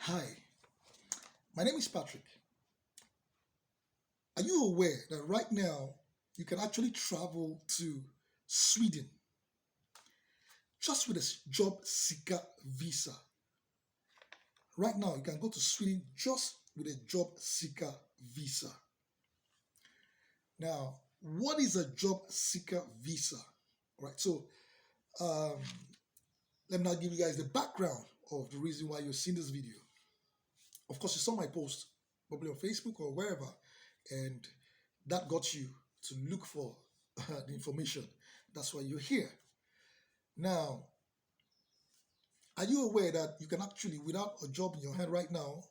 Hi, my name is Patrick. Are you aware that right now you can actually travel to Sweden just with a job seeker visa? Right now, you can go to Sweden just with a job seeker visa. Now, what is a job seeker visa? Right, so um, let me now give you guys the background of the reason why you're seeing this video. Of course, you saw my post, probably on Facebook or wherever, and that got you to look for the information. That's why you're here. Now, are you aware that you can actually, without a job in your hand right now,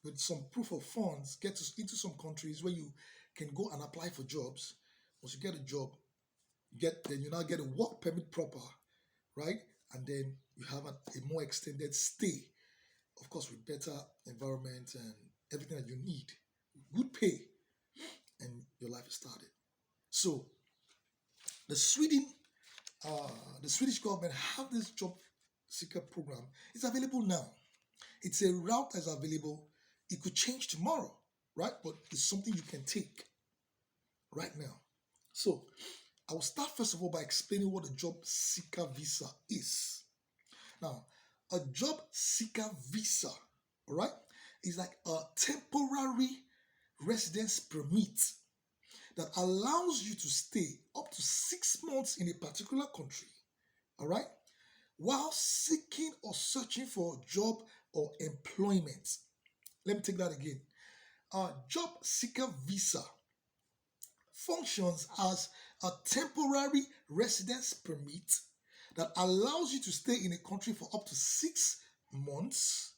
with some proof of funds, into some countries where you can go and apply for jobs? Once you get a job, then you now get a work permit proper, right? And then you have a more extended stay, of course, with better environment and everything that you need, good pay, and your life is started. So the Sweden, the Swedish government have this job seeker program. It's available now. It's a route that's available. It could change tomorrow, right? But it's something you can take right now. So I will start first of all by explaining what a job seeker visa is. Now, a job seeker visa, all right, is like a temporary residence permit that allows you to stay up to 6 months in a particular country, all right, while seeking or searching for a job or employment. Let me take that again. A job seeker visa functions as a temporary residence permit that allows you to stay in a country for up to 6 months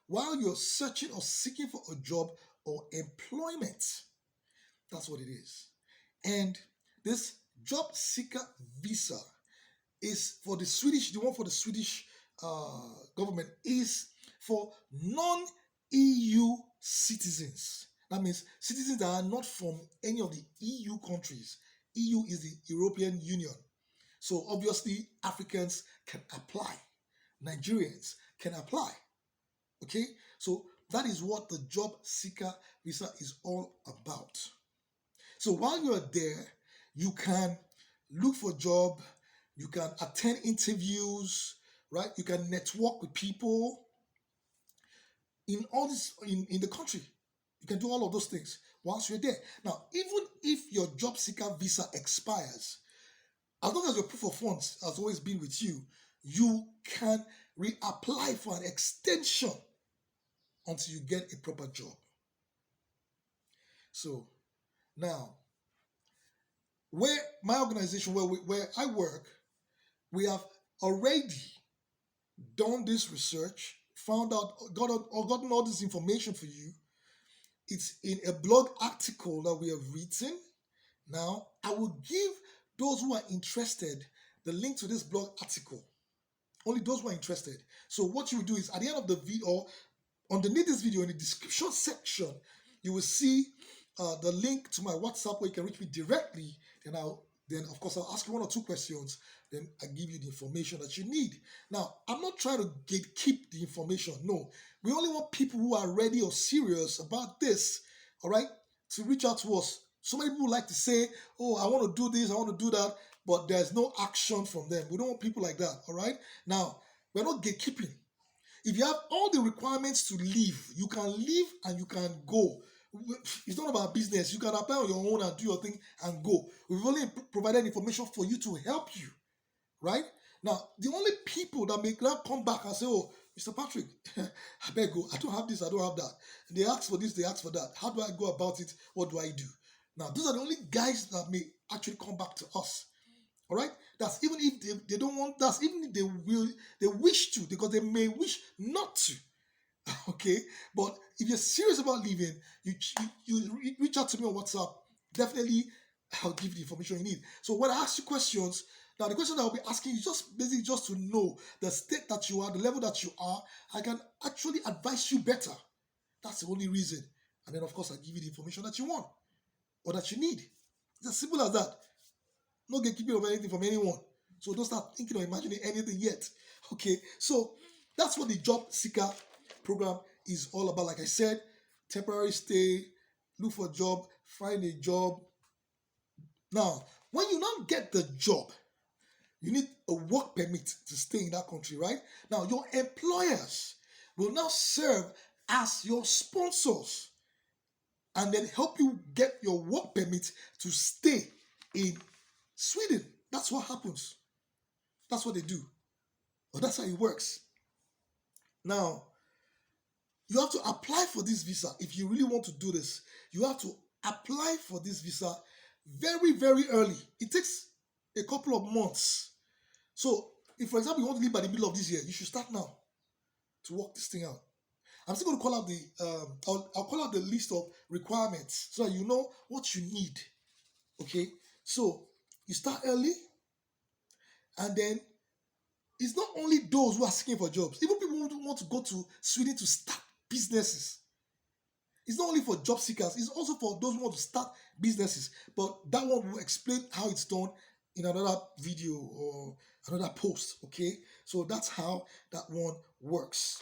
while you're searching or seeking for a job or employment. That's what it is. And this job seeker visa is for the one for the Swedish government is for non-EU citizens. That means citizens that are not from any of the EU countries. EU is the European Union. So obviously Africans can apply. Nigerians can apply. Okay? So that is what the job seeker visa is all about. So while you're there, you can look for a job, you can attend interviews, right? You can network with people in all this in the country. You can do all of those things whilst you're there. Now, even if your job seeker visa expires, as long as your proof of funds has always been with you, you can reapply for an extension until you get a proper job. So now, where my organization, where I work, we have already done this research, found out, gotten all this information for you. It's in a blog article that we have written. Now, I will give those who are interested the link to this blog article. Only those who are interested. So what you will do is at the end of the video, or underneath this video in the description section, you will see the link to my WhatsApp where you can reach me directly. Then of course I'll ask you 1 or 2 questions. Then I give you the information that you need. Now, I'm not trying to gatekeep the information. No, we only want people who are ready or serious about this, all right, to reach out to us. So many people like to say, oh, I want to do this, I want to do that, but there's no action from them. We don't want people like that, all right? Now, we're not gatekeeping. If you have all the requirements to leave, you can leave and you can go. It's not about business. You can apply on your own and do your thing and go. We've only provided information for you to help you, right? Now, the only people that may now come back and say, oh, Mr. Patrick, I beg you, I don't have this, I don't have that. They ask for this, they ask for that. How do I go about it? What do I do? Now, those are the only guys that may actually come back to us. All right, that's even if they don't want, that's even if they wish to, because they may wish not to. Okay, but if you're serious about leaving, you reach out to me on WhatsApp. Definitely, I'll give you the information you need. So when I ask you questions, now the question I'll be asking you just basically just to know the state that you are, the level that you are. I can actually advise you better. That's the only reason. And then of course I give you the information that you want or that you need. It's as simple as that. No gatekeeping of anything from anyone. So don't start thinking or imagining anything yet. Okay, so that's what the job seeker program is all about, like I said, temporary stay, look for a job, find a job. Now, when you not get the job, you need a work permit to stay in that country, right? Now, your employers will now serve as your sponsors and then help you get your work permit to stay in Sweden. That's what happens. That's what they do. But that's how it works. Now, you have to apply for this visa. If you really want to do this, you have to apply for this visa very, very early. It takes a couple of months. So, if, for example, you want to leave by the middle of this year, you should start now to work this thing out. I'm still going to call out I'll call out the list of requirements so that you know what you need. Okay, so you start early, and then it's not only those who are seeking for jobs. Even people who want to go to Sweden to start businesses. It's not only for job seekers, it's also for those who want to start businesses. But that one will explain how it's done in another video or another post. Okay, so that's how that one works.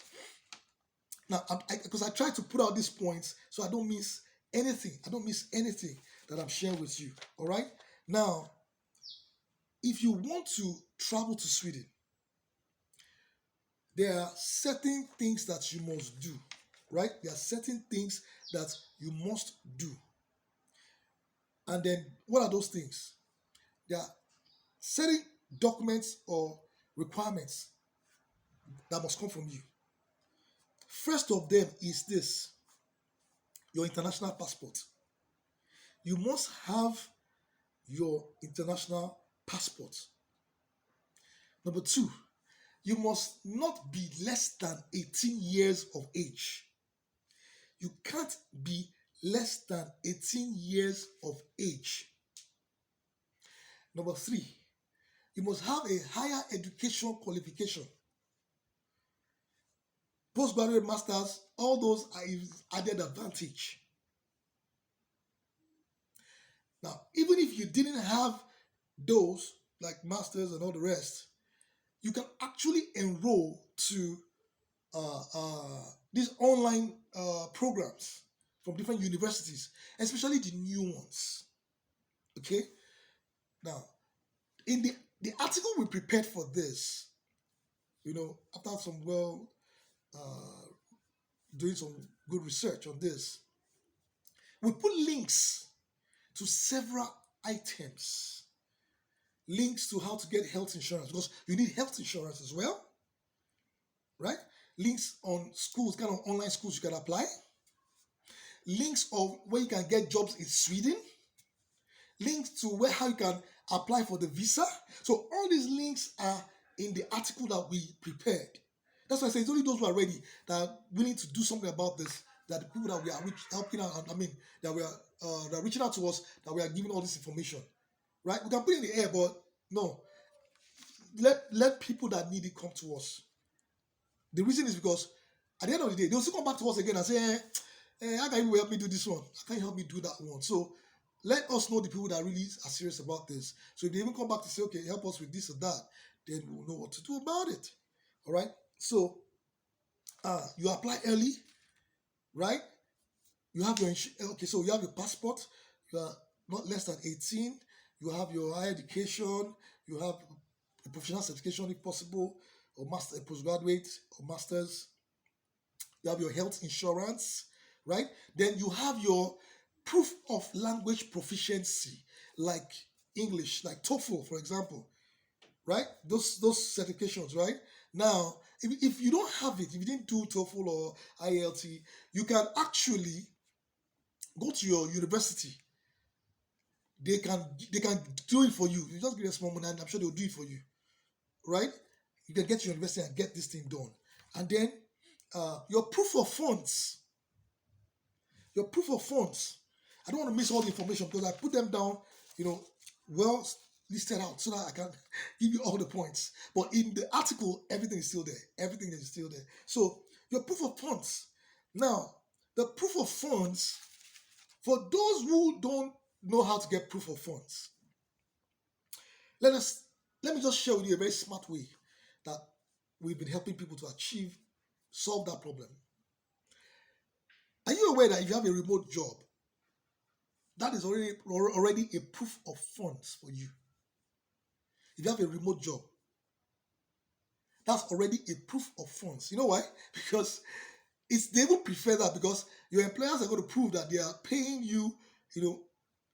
Now, because I try to put out these points so I don't miss anything. I don't miss anything that I'm sharing with you. All right. Now, if you want to travel to Sweden, there are certain things that you must do. Right? There are certain things that you must do. And then, what are those things? There are certain documents or requirements that must come from you. First of them is this: your international passport. You must have your international passport. Number two, you must not be less than 18 years of age. You can't be less than 18 years of age. Number three, you must have a higher education qualification. Postgraduate, masters, all those are added advantage. Now, even if you didn't have those, like masters and all the rest, you can actually enroll to these online programs from different universities, especially the new ones. Okay? Now, in the article we prepared for this, after some doing some good research on this, we put links to several items. Links to how to get health insurance, because you need health insurance as well, right? Links on schools, kind of online schools you can apply. Links of where you can get jobs in Sweden. Links to how you can apply for the visa. So all these links are in the article that we prepared. That's why I say it's only those who are ready, that are willing to do something about this, that the people that we are helping out, that we are that are reaching out to us, that we are giving all this information. Right? We can put it in the air, but no. Let people that need it come to us. The reason is because at the end of the day, they'll still come back to us again and say, how can you help me do this one? How can you help me do that one? So let us know the people that really are serious about this. So if they even come back to say, okay, help us with this or that, then we'll know what to do about it. All right? So you apply early, right? You have your so you have your passport. You are not less than 18. You have your higher education. You have a professional certification if possible, or master, a postgraduate or masters. You have your health insurance, right? Then you have your proof of language proficiency, like English, like TOEFL, for example, right? Those certifications, right? Now, if you don't have it, if you didn't do TOEFL or IELT, you can actually go to your university. They can do it for you. You just give them small money, and I'm sure they'll do it for you, right? You can get to your university and get this thing done. And then your proof of funds. Your proof of funds. I don't want to miss all the information because I put them down, well listed out so that I can give you all the points. But in the article, everything is still there. Everything is still there. So your proof of funds. Now, the proof of funds, for those who don't know how to get proof of funds, let me just share with you a very smart way that we've been helping people to solve that problem. aware that if you have a remote job, that is already a proof of funds for you? If you have a remote job, that's already a proof of funds. You know why? Because they will prefer that, because your employers are going to prove that they are paying you,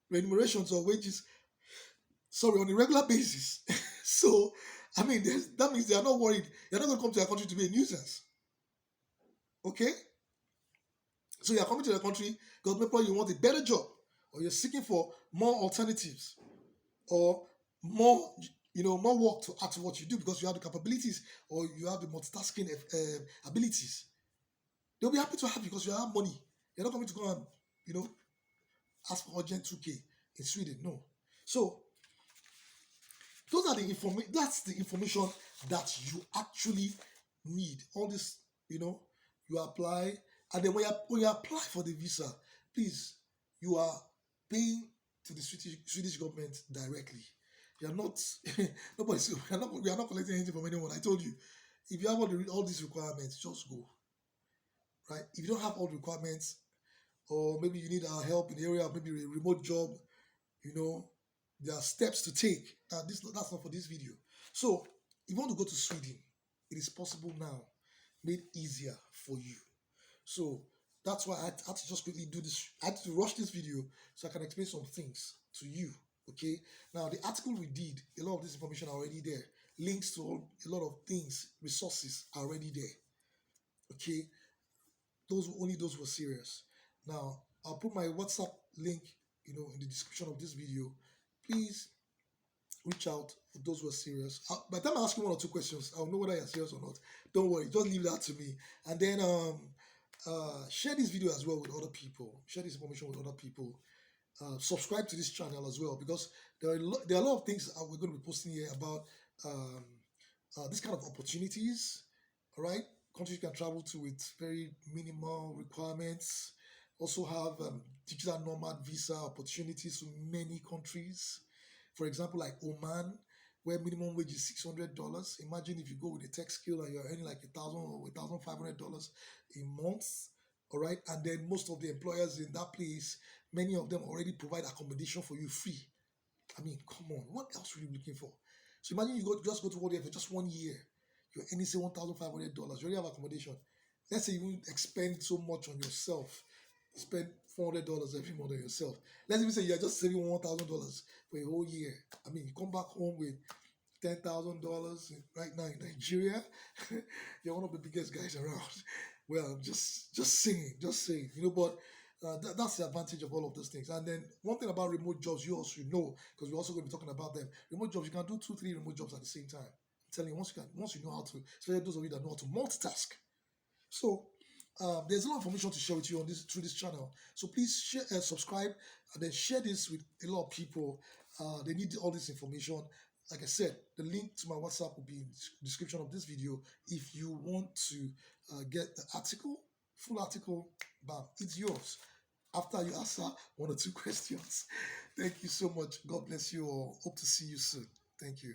remunerations or wages, on a regular basis. So, I mean, that means they are not worried. You're not going to come to your country to be a nuisance. Okay? So you're coming to the country because maybe you want a better job, or you're seeking for more alternatives, or more, more work to add to what you do because you have the capabilities or you have the multitasking abilities. They'll be happy to have you because you have money. You're not coming to go and, ask for urgent 2K in Sweden. No. So those are the information. That's the information that you actually need. All this, you apply, and then when you apply for the visa, please, you are paying to the Swedish government directly. You are not nobody's. We are not collecting anything from anyone. I told you, if you have all these requirements, just go. Right? If you don't have all the requirements, or maybe you need our help in the area of maybe a remote job, there are steps to take. That's not for this video. So if you want to go to Sweden, it is possible now, made easier for you. So that's why I had to just quickly do this. I had to rush this video so I can explain some things to you. Okay. Now the article we did, a lot of this information are already there. Links to a lot of things, resources are already there. Okay. Only those who are serious. Now I'll put my WhatsApp link, in the description of this video. Please reach out for those who are serious. By the time I ask you 1 or 2 questions, I'll know whether you're serious or not. Don't worry, just leave that to me. And then share this video as well with other people. Share this information with other people. Subscribe to this channel as well, because there are a lot of things we're going to be posting here about this kind of opportunities. All right, countries you can travel to with very minimal requirements. Also have digital nomad visa opportunities to many countries. For example, like Oman, where minimum wage is $600. Imagine if you go with a tech skill and you're earning like $1,000 or $1,500 a month. All right, and then most of the employers in that place, many of them already provide accommodation for you free. I mean, come on, what else are you looking for? So imagine you just go to work there for just 1 year. You're earning say $1,500. You already have accommodation. Let's say you expend so much on yourself. You spend $400 every month on yourself. Let's even say you're just saving $1,000 for a whole year. I mean, you come back home with $10,000 right now in Nigeria. You're one of the biggest guys around. Well, just saying, but that's the advantage of all of those things. And then one thing about remote jobs, you also know, because we're also going to be talking about them. Remote jobs, you can do 2-3 remote jobs at the same time. I'm telling you, once you know how to, especially those of you that know how to multitask. So there's a lot of information to share with you through this channel. So please share, subscribe, and then share this with a lot of people. They need all this information. Like I said, the link to my WhatsApp will be in the description of this video. If you want to get the article, full article, bam, it's yours. After you answer 1 or 2 questions. Thank you so much. God bless you all. Hope to see you soon. Thank you.